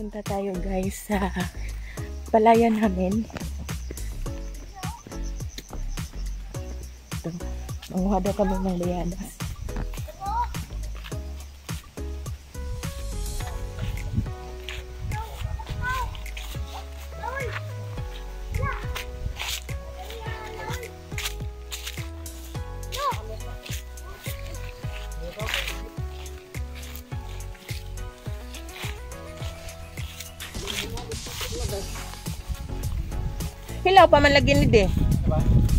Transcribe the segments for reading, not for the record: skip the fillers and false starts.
Punta tayo guys sa palayan namin. Ito, manguha daw kami ng lianas. Hilaw pa man lagi ni de.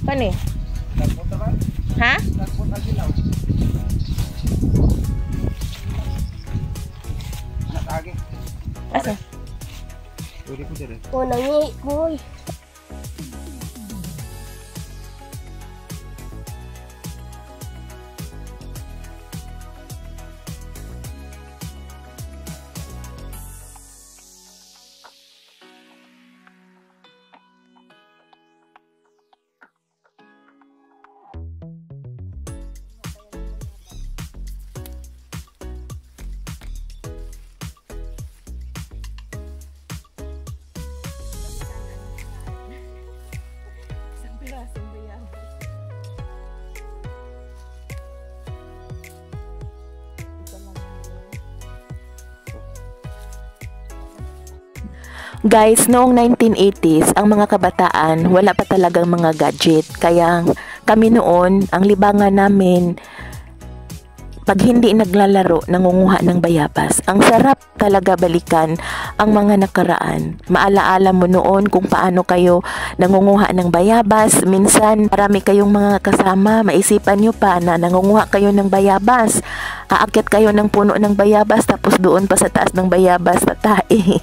Kani? Ha? Asa? Oh, nangi, boy. Guys, noong 1980s, ang mga kabataan, wala pa talagang mga gadget. Kaya kami noon, ang libangan namin, pag hindi naglalaro, nangunguha ng bayabas. Ang sarap talaga balikan ang mga nakaraan. Maalaala mo noon kung paano kayo nangunguha ng bayabas. Minsan, marami kayong mga kasama, maisipan nyo pa na nangunguha kayo ng bayabas. Aakyat kayo ng puno ng bayabas, tapos doon pa sa taas ng bayabas, tatay.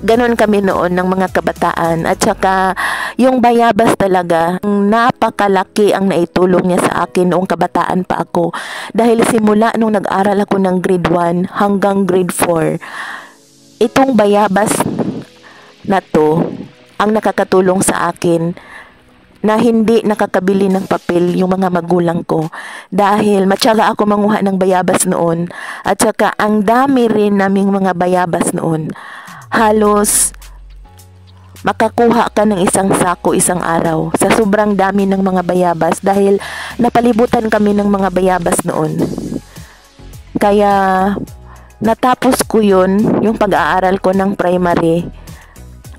Ganon kami noon ng mga kabataan. At saka, yung bayabas talaga, napakalaki ang naitulong niya sa akin noong kabataan pa ako. Dahil simula nung nag-aral ako ng grade 1 hanggang grade 4, itong bayabas na to ang nakakatulong sa akin na hindi nakakabili ng papel yung mga magulang ko. Dahil matyaga ako manguha ng bayabas noon. At saka ang dami rin naming mga bayabas noon. Halos makakuha ka ng isang sako isang araw sa sobrang dami ng mga bayabas dahil napalibutan kami ng mga bayabas noon. Kaya natapos ko yun, yung pag-aaral ko ng primary.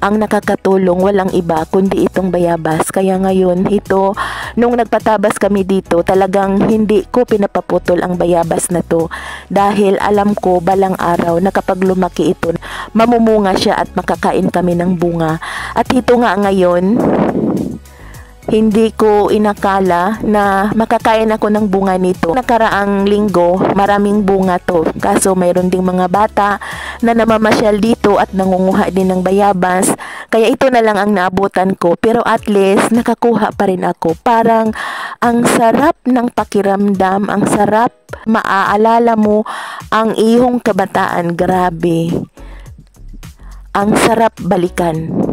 Ang nakakatulong walang iba kundi itong bayabas. Kaya ngayon ito, nung nagpatabas kami dito, talagang hindi ko pinapaputol ang bayabas na to. Dahil alam ko balang araw na kapag lumaki ito, mamumunga siya at makakain kami ng bunga. At ito nga ngayon, hindi ko inakala na makakain ako ng bunga nito. Nakaraang linggo, maraming bunga to. Kaso mayroon ding mga bata na namamasyal dito at nangunguha din ng bayabas. Kaya ito na lang ang naabutan ko. Pero at least, nakakuha pa rin ako. Parang ang sarap ng pakiramdam. Ang sarap maaalala mo ang iyong kabataan. Grabe. Ang sarap balikan.